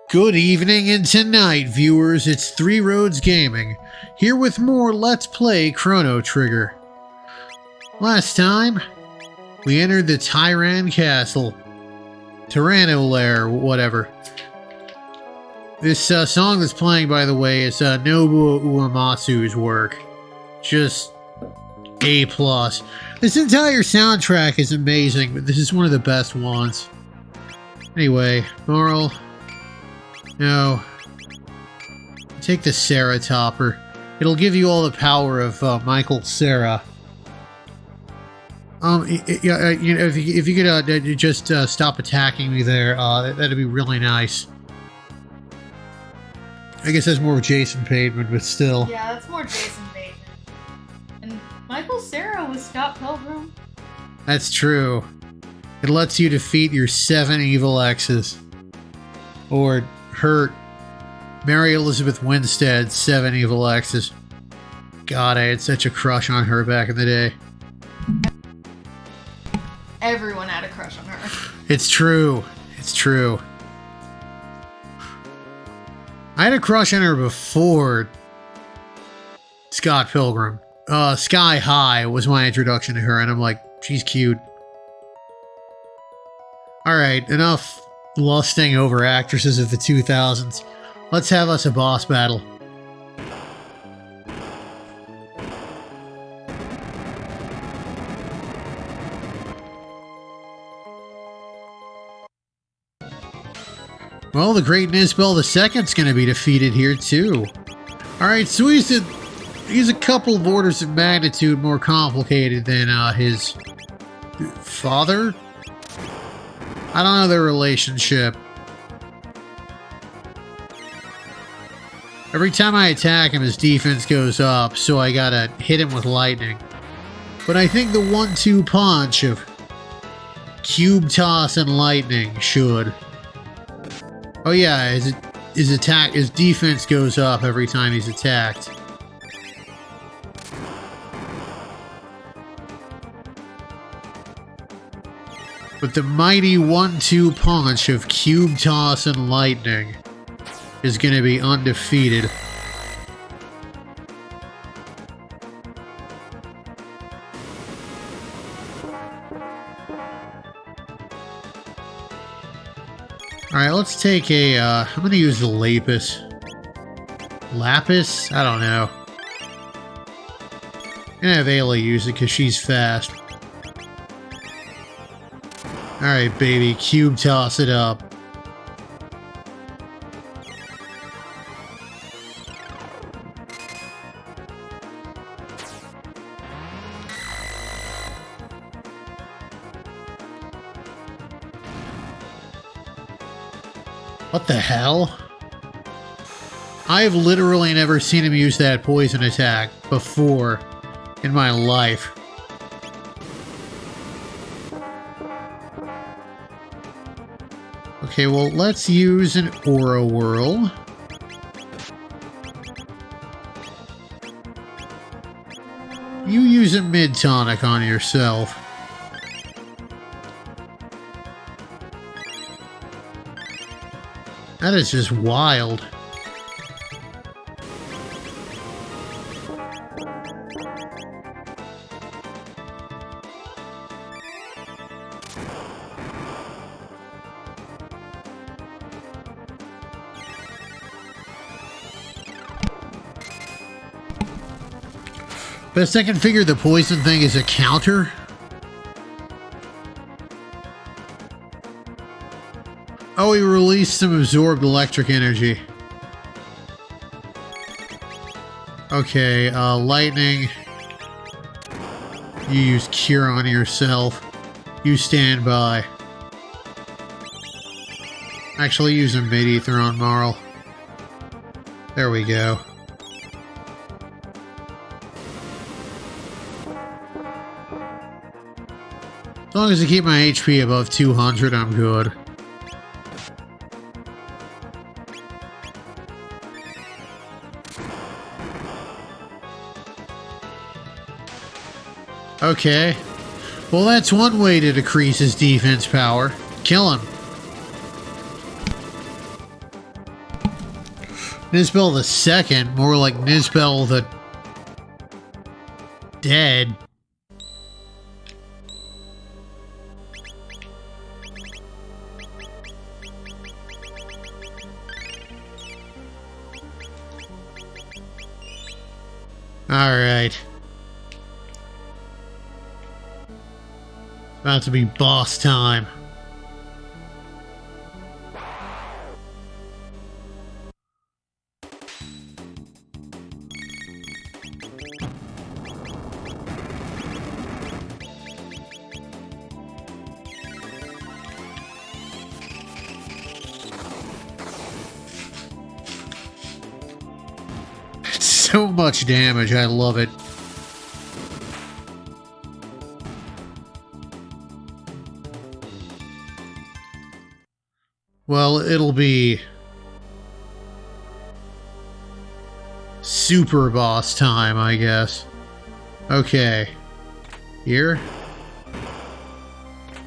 Good evening and tonight, viewers. It's Three Roads Gaming, here with more Let's Play Chrono Trigger. Last time, we entered the Tyranno Castle. Tyranno Lair, whatever. This song that's playing, by the way, is Nobuo Uematsu's work. Just A+. This entire soundtrack is amazing, but this is one of the best ones. Anyway, Marl... No. Take the Sarah Topper. It'll give you all the power of Michael Sarah. If you could just stop attacking me there, that'd be really nice. I guess that's more Jason Bateman, but still. Yeah, that's more Jason Bateman. And Michael Sarah was Scott Pilgrim. That's true. It lets you defeat your 7 evil exes. Or hurt Mary Elizabeth Winstead's 7 evil exes. God, I had such a crush on her back in the day. Everyone had a crush on her. It's true. It's true. I had a crush on her before Scott Pilgrim. Sky High was my introduction to her, and I'm like, she's cute. Alright, enough lusting over actresses of the 2000s. Let's have us a boss battle. Well, the great Nisbel II's gonna be defeated here too. Alright, so he's a couple of orders of magnitude more complicated than his father? I don't know their relationship. Every time I attack him, his defense goes up, so I gotta hit him with lightning. But I think the 1-2 punch of cube toss and lightning should. Oh yeah, his defense goes up every time he's attacked. But the mighty 1-2 punch of cube toss and lightning is going to be undefeated. Alright, let's take a, I'm going to use the Lapis. Lapis? I don't know. I'm going to have Ayla use it because she's fast. Alright, baby, cube toss it up. What the hell? I've literally never seen him use that poison attack before in my life. Okay, well, let's use an Aura Whirl. You use a mid-tonic on yourself. That is just wild. Best I can figure, the poison thing is a counter. Oh, he released some absorbed electric energy. Okay, lightning. You use cure on yourself. You stand by. Actually, use a mid-ether on Marl. There we go. As long as I keep my HP above 200, I'm good. Okay. Well, that's one way to decrease his defense power. Kill him. Nizbel the Second, more like Nizbel the Dead. Alright. About to be boss time. So much damage, I love it. Well, it'll be super boss time, I guess. Okay. Here.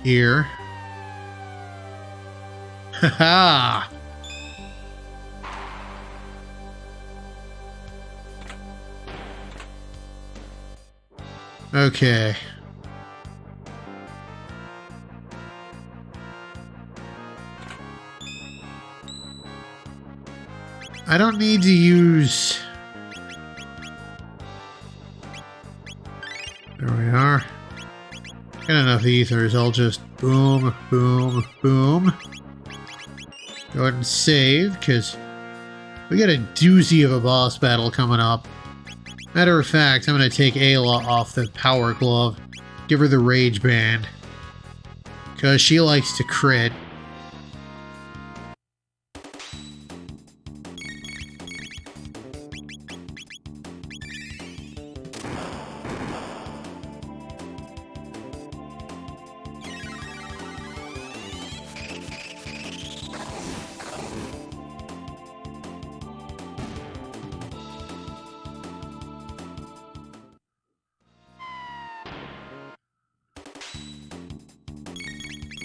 Here. Haha! Okay. I don't need to use... There we are. Got enough ethers, I'll just boom, boom, boom. Go ahead and save, because we got a doozy of a boss battle coming up. Matter of fact, I'm going to take Ayla off the Power Glove, give her the Rage Band, because she likes to crit.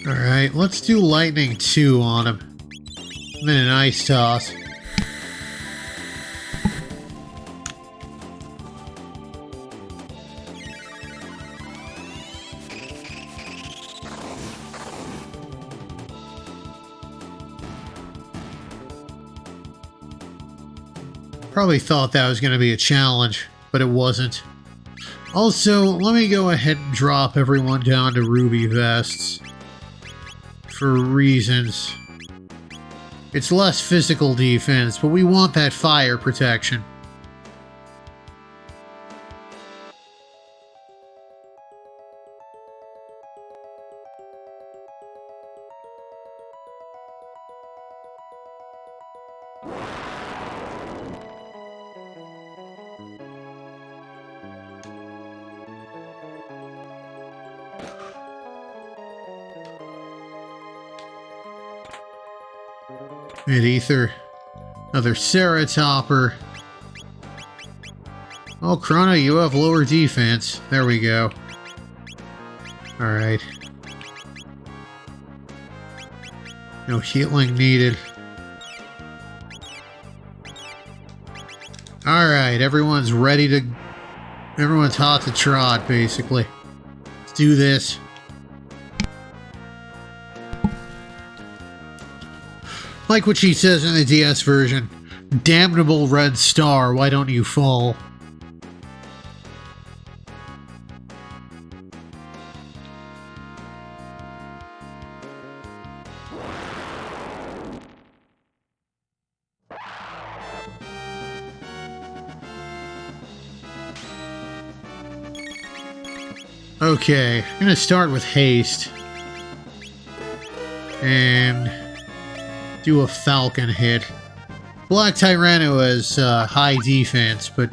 Alright, let's do Lightning 2 on him. And then an Ice Toss. Probably thought that was going to be a challenge, but it wasn't. Also, let me go ahead and drop everyone down to Ruby Vests. For reasons. It's less physical defense, but we want that fire protection. Mid-ether. Another Ceratopper. Oh, Crono, you have lower defense. There we go. Alright. No healing needed. Alright, everyone's ready to... Everyone's hot to trot, basically. Let's do this. Like what she says in the DS version. Damnable red star, why don't you fall? Okay, I'm gonna start with haste. And do a Falcon hit. Black Tyranno has high defense, but...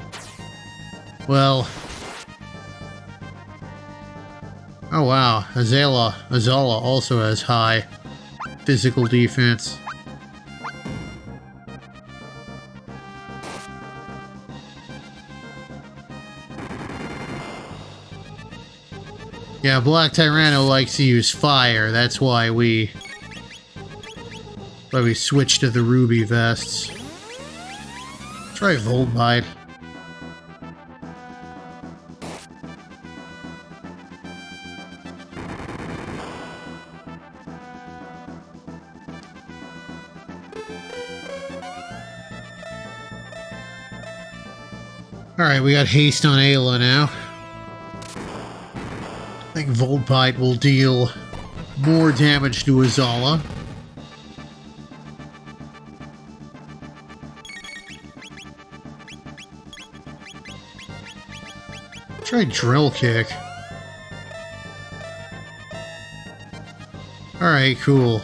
Well... Oh wow, Azala also has high physical defense. Yeah, Black Tyranno likes to use fire, that's why we switched to the Ruby Vests. Try Voltbite. Alright, we got haste on Ayla now. I think Voltbite will deal more damage to Azala. Try Drill Kick. Alright, cool.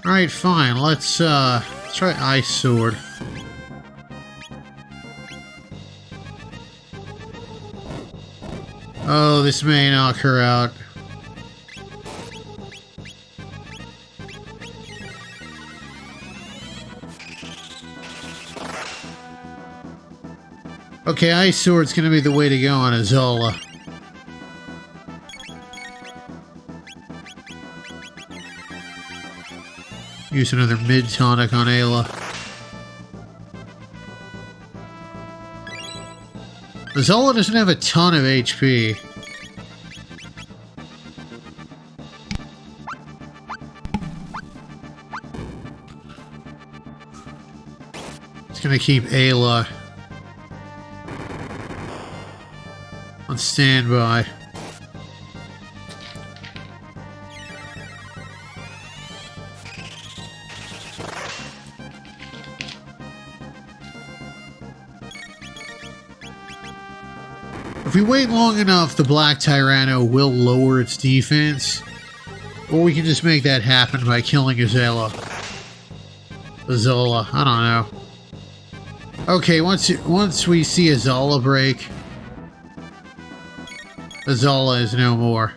Alright, fine. Let's try Ice Sword. Oh, this may knock her out. Okay, Ice Sword's gonna be the way to go on Azala. Use another mid-tonic on Ayla. Azala doesn't have a ton of HP. It's gonna keep Ayla on standby. If we wait long enough, the Black Tyranno will lower its defense. Or we can just make that happen by killing Azala. Azala, I don't know. Okay, once we see Azala break, Azala is no more.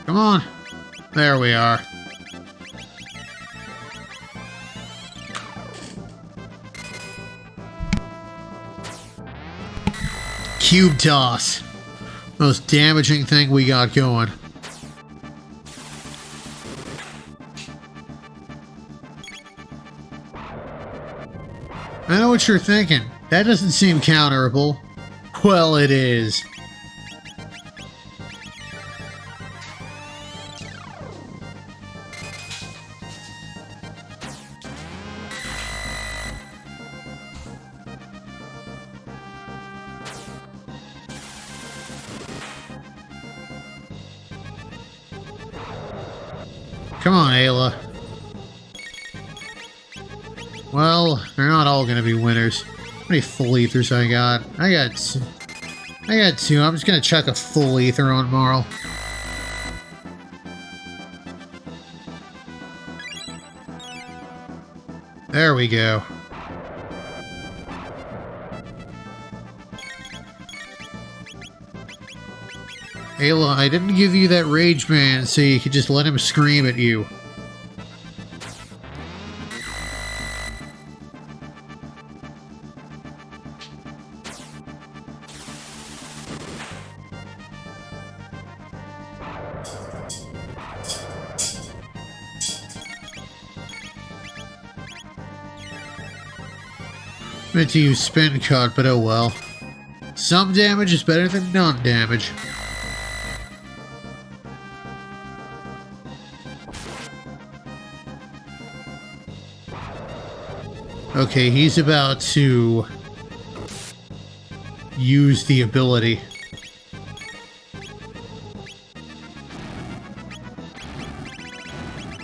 Come on. There we are. Cube Toss. Most damaging thing we got going. I know what you're thinking. That doesn't seem counterable. Well, it is. Come on, Ayla. Well, they're not all gonna be winners. How many full ethers I got? I got two. I'm just gonna chuck a full ether on Marl. There we go. Ayla, I didn't give you that rage man so you could just let him scream at you. Meant to use spin cut, but oh well. Some damage is better than none damage. Okay, he's about to use the ability.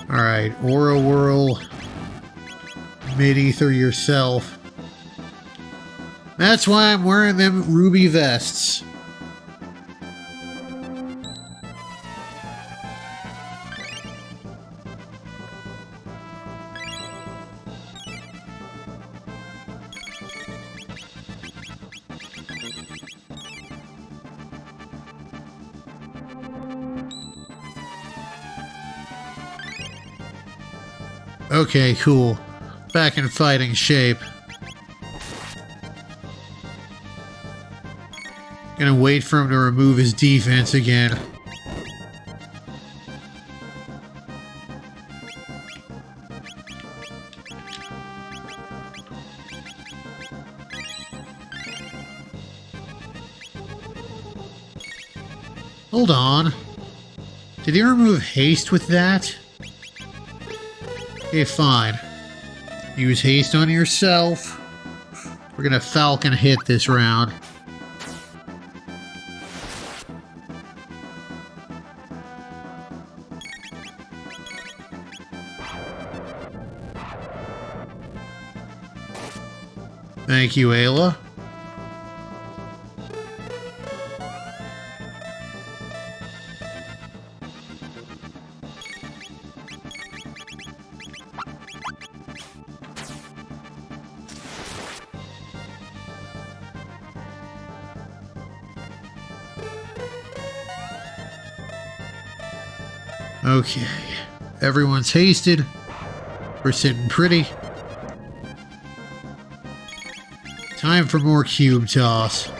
Alright, Aura Whirl. Mid-ether yourself. That's why I'm wearing them ruby vests. Okay, cool. Back in fighting shape. Gonna wait for him to remove his defense again. Hold on. Did he remove haste with that? Okay, fine. Use haste on yourself. We're gonna Falcon hit this round. Thank you, Ayla. Okay, everyone's hasted. We're sitting pretty. Time for more cube toss.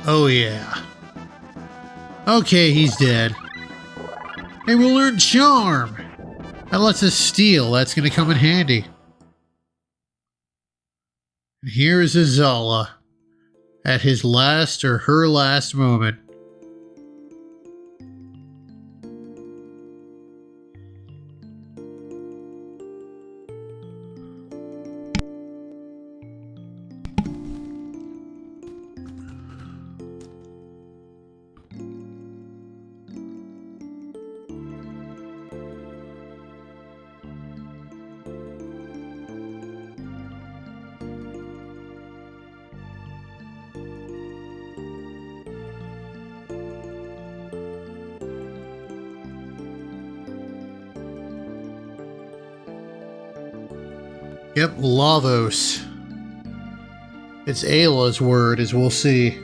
Oh yeah. Okay, he's dead. Hey, we'll learn Charm! That lets us steal. That's gonna come in handy. And here is Azala. At his last or her last moment. Yep, Lavos. It's Ayla's word, as we'll see.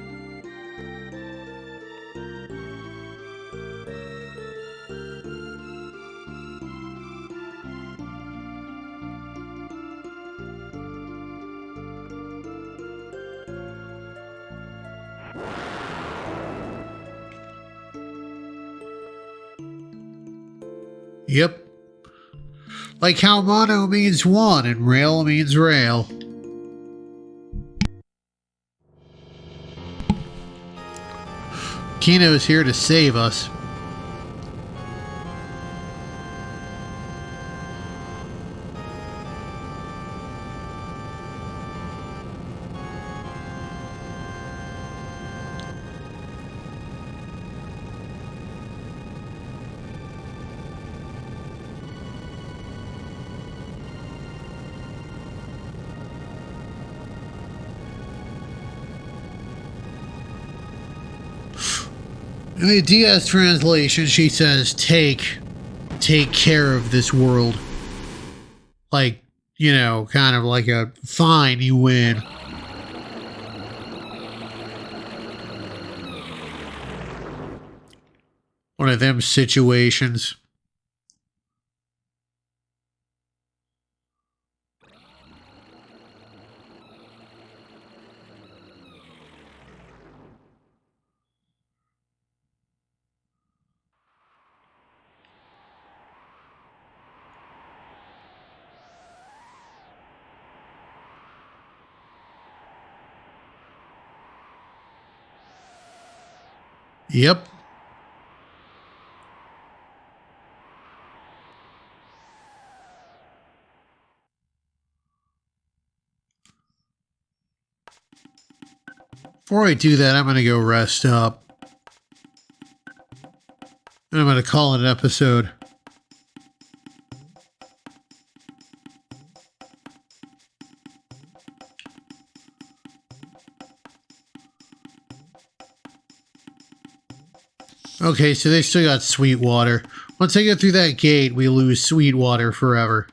Yep. Like how mono means one and rail means rail. Kino's here to save us. In the DS translation, she says, take care of this world. Like, you know, kind of like a, fine, you win. One of them situations. Yep. Before I do that, I'm going to go rest up. And I'm going to call it an episode. Okay, so they still got Sweetwater. Once I get through that gate, we lose Sweetwater forever.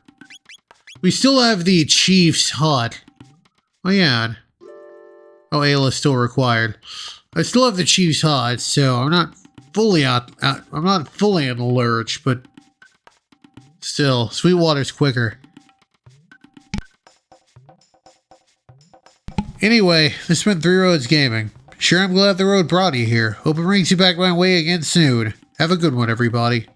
We still have the Chief's hut. Oh yeah. Oh, ale is still required. I still have the Chief's Hot, so I'm not fully I'm not fully in the lurch, but still, Sweetwater's quicker. Anyway, this has been Three Roads Gaming. Sure, I'm glad the road brought you here. Hope it brings you back my way again soon. Have a good one, everybody.